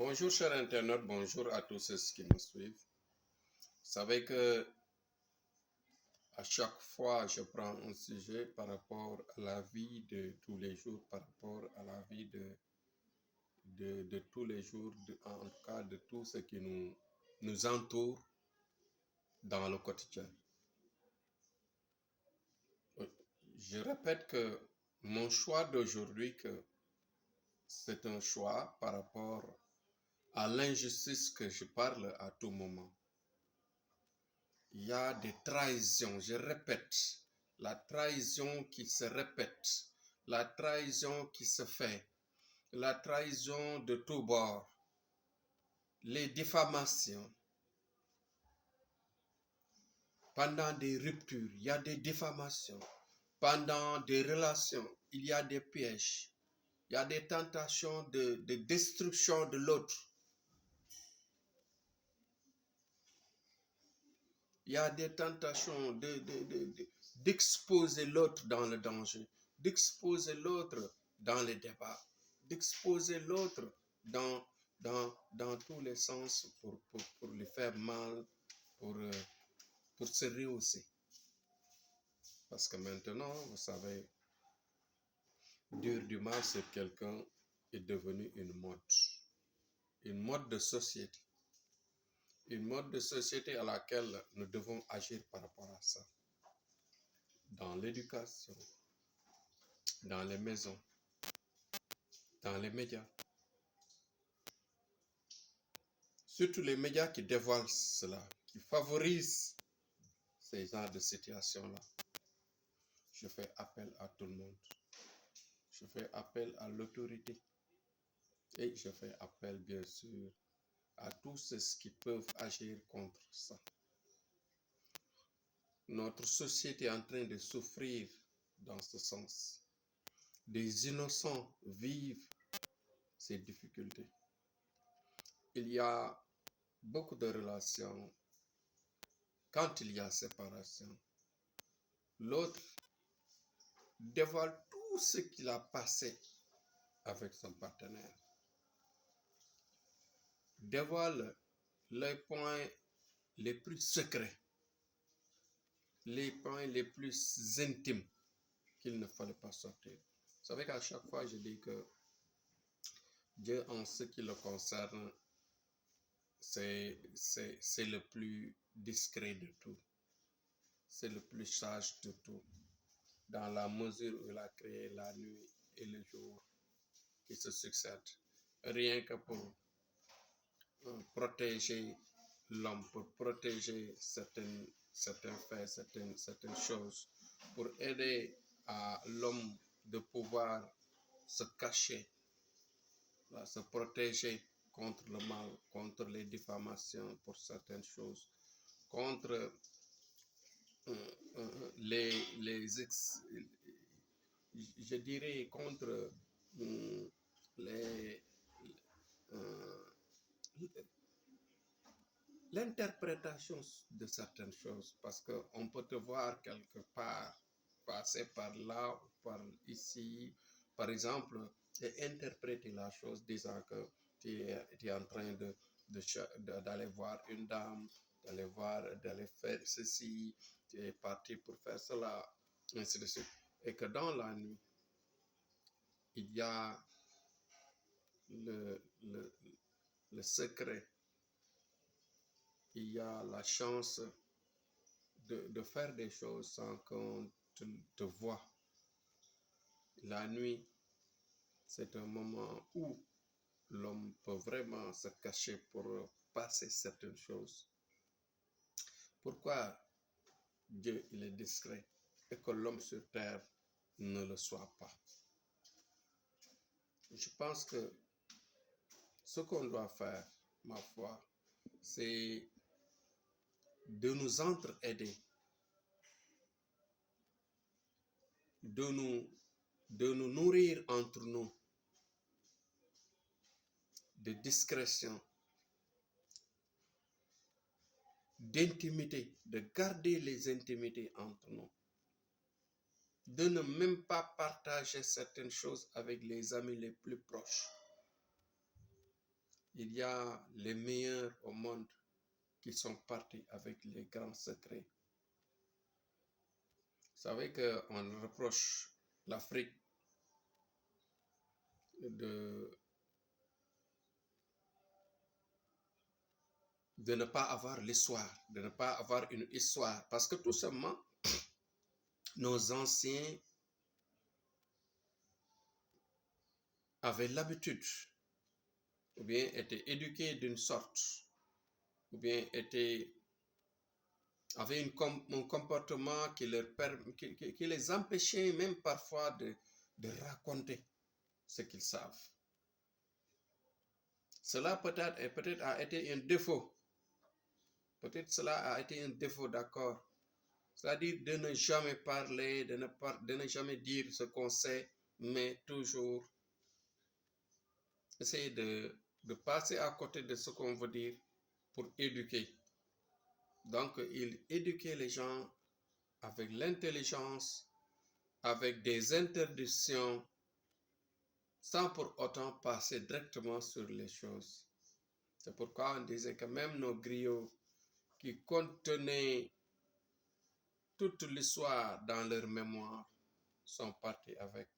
Bonjour chers internautes, bonjour à tous ceux qui nous suivent. Vous savez que à chaque fois je prends un sujet par rapport à la vie de tous les jours, par rapport à la vie de tous les jours, en tout cas de tout ce qui nous entoure dans le quotidien. Je répète que mon choix d'aujourd'hui, que c'est un choix par rapport à l'injustice que je parle à tout moment. Il y a des trahisons, je répète, la trahison qui se répète, la trahison qui se fait, la trahison de tous bords, les diffamations. Pendant des ruptures, il y a des diffamations. Pendant des relations, il y a des pièges. Il y a des tentations de destruction de l'autre. Il y a des tentations d'exposer l'autre dans le danger, d'exposer l'autre dans les débats, d'exposer l'autre dans tous les sens pour lui faire mal, pour se rehausser. Parce que maintenant, vous savez, dire du mal sur quelqu'un est devenu une mode de société. Une mode de société à laquelle nous devons agir par rapport à ça. Dans l'éducation, dans les maisons, dans les médias. Surtout les médias qui dévoilent cela, qui favorisent ces genres de situations-là. Je fais appel à tout le monde. Je fais appel à l'autorité. Et je fais appel, bien sûr, à tous ceux qui peuvent agir contre ça. Notre société est en train de souffrir dans ce sens. Des innocents vivent ces difficultés. Il y a beaucoup de relations. Quand il y a séparation, l'autre dévoile tout ce qu'il a passé avec son partenaire. Dévoile les points les plus secrets, les points les plus intimes qu'il ne fallait pas sortir. Vous savez qu'à chaque fois, je dis que Dieu, en ce qui le concerne, c'est le plus discret de tout. C'est le plus sage de tout. Dans la mesure où il a créé la nuit et le jour qui se succèdent. Rien que pour protéger l'homme, pour protéger certains faits, certaines choses, pour aider à l'homme de pouvoir se cacher, se protéger contre le mal, contre les diffamations pour certaines choses, contre je dirais contre les l'interprétation de certaines choses, parce qu'on peut te voir quelque part, passer par là ou par ici, par exemple, et interpréter la chose disant que tu es en train d'aller voir une dame, d'aller faire ceci, tu es parti pour faire cela, ainsi de suite. Et que dans la nuit, il y a le secret, il y a la chance de faire des choses sans qu'on te voie. La nuit, c'est un moment où l'homme peut vraiment se cacher pour passer certaines choses. Pourquoi Dieu il est discret et que l'homme sur terre ne le soit pas? Je pense que ce qu'on doit faire, ma foi, c'est de nous entraider, de nous nourrir entre nous, de discrétion, d'intimité, de garder les intimités entre nous, de ne même pas partager certaines choses avec les amis les plus proches. il y a les meilleurs au monde qui sont partis avec les grands secrets. Vous savez qu'on reproche l'Afrique de, de ne pas avoir l'histoire, de ne pas avoir une histoire. Parce que tout simplement, nos anciens avaient l'habitude, ou bien étaient éduqués d'une sorte, ou bien avaient un comportement qui les empêchait même parfois de raconter ce qu'ils savent. Cela peut-être a été un défaut. Peut-être cela a été un défaut, d'accord. C'est-à-dire de ne jamais parler, de ne jamais dire ce qu'on sait, mais toujours essayer de passer à côté de ce qu'on veut dire pour éduquer. Donc, il éduquait les gens avec l'intelligence, avec des interdictions, sans pour autant passer directement sur les choses. C'est pourquoi on disait que même nos griots qui contenaient toute l'histoire dans leur mémoire sont partis avec.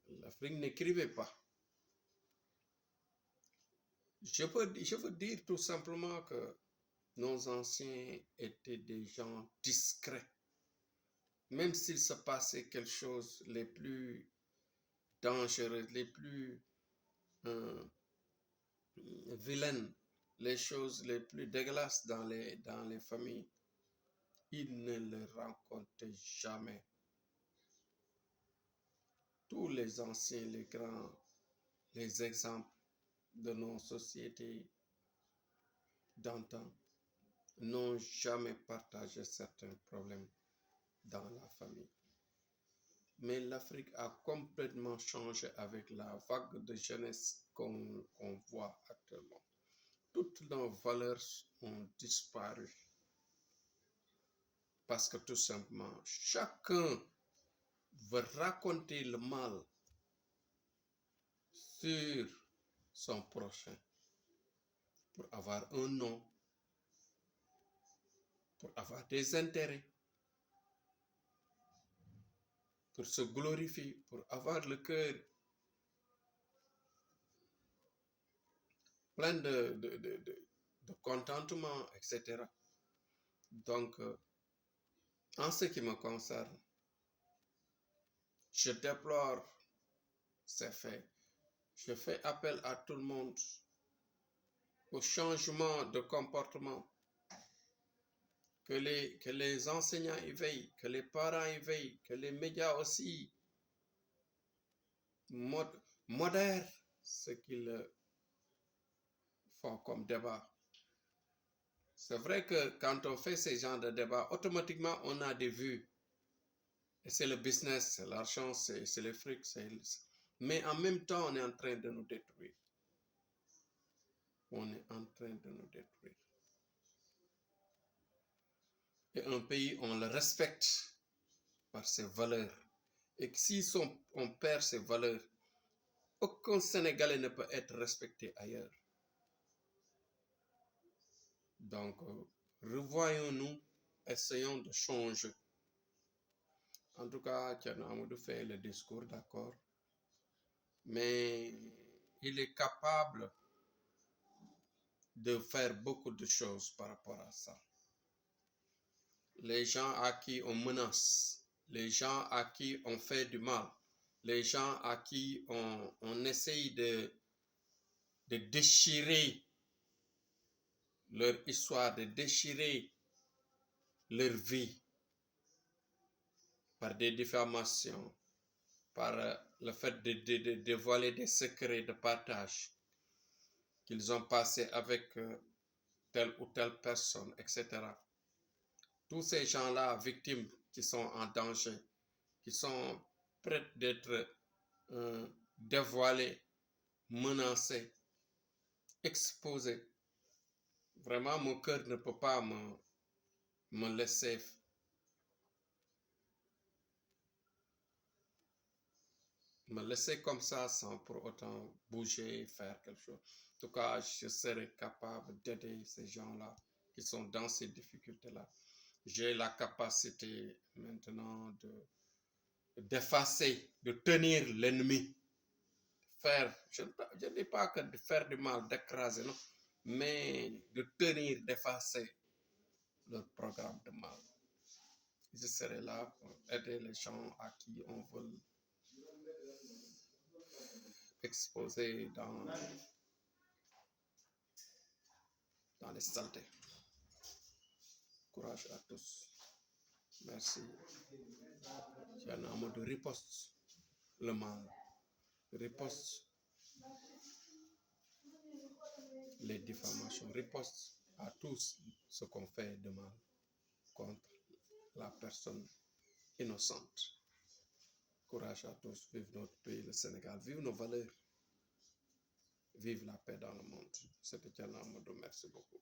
L'Afrique n'écrivait pas. Je veux dire tout simplement que nos anciens étaient des gens discrets. Même s'il se passait quelque chose les plus dangereuses, les plus vilaines, les choses les plus dégueulasses dans les familles, ils ne le rencontraient jamais. Tous les anciens, les grands, les exemples de nos sociétés d'antan n'ont jamais partagé certains problèmes dans la famille. Mais l'Afrique a complètement changé avec la vague de jeunesse qu'on voit actuellement. Toutes nos valeurs ont disparu parce que tout simplement, chacun veut raconter le mal sur son prochain pour avoir un nom, pour avoir des intérêts, pour se glorifier, pour avoir le cœur plein de contentement, etc. Donc, en ce qui me concerne, je déplore ces faits. Je fais appel à tout le monde au changement de comportement, que les enseignants y veillent, que les parents y veillent, que les médias aussi modèrent ce qu'ils font comme débat. C'est vrai que quand on fait ces genres de débats, automatiquement on a des vues. Et c'est le business, c'est l'argent, c'est les frics. Mais en même temps, on est en train de nous détruire. On est en train de nous détruire. Et un pays, on le respecte par ses valeurs. Et si on perd ses valeurs, aucun Sénégalais ne peut être respecté ailleurs. Donc, revoyons-nous, essayons de changer. En tout cas, Thierno Amadou fait le discours, d'accord, mais il est capable de faire beaucoup de choses par rapport à ça. Les gens à qui on menace, les gens à qui on fait du mal, les gens à qui on essaye de déchirer leur histoire, de déchirer leur vie par des diffamations, par le fait de dévoiler des secrets de partage qu'ils ont passés avec telle ou telle personne, etc. Tous ces gens-là, victimes qui sont en danger, qui sont prêts d'être dévoilés, menacés, exposés. Vraiment, mon cœur ne peut pas me laisser me laisser comme ça sans pour autant bouger, faire quelque chose. En tout cas, je serai capable d'aider ces gens-là qui sont dans ces difficultés-là. J'ai la capacité maintenant d'effacer, de tenir l'ennemi. Faire, je ne dis pas que de faire du mal, d'écraser, non, mais de tenir, d'effacer leur programme de mal. Je serai là pour aider les gens à qui on veut exposer dans les saletés. Courage à tous. Merci. C'est un amour de riposte, le mal. Riposte les diffamations, riposte à tous ce qu'on fait de mal contre la personne innocente. Courage à tous, vive notre pays, le Sénégal, vive nos valeurs, vive la paix dans le monde. C'était Diana Amadou, merci beaucoup.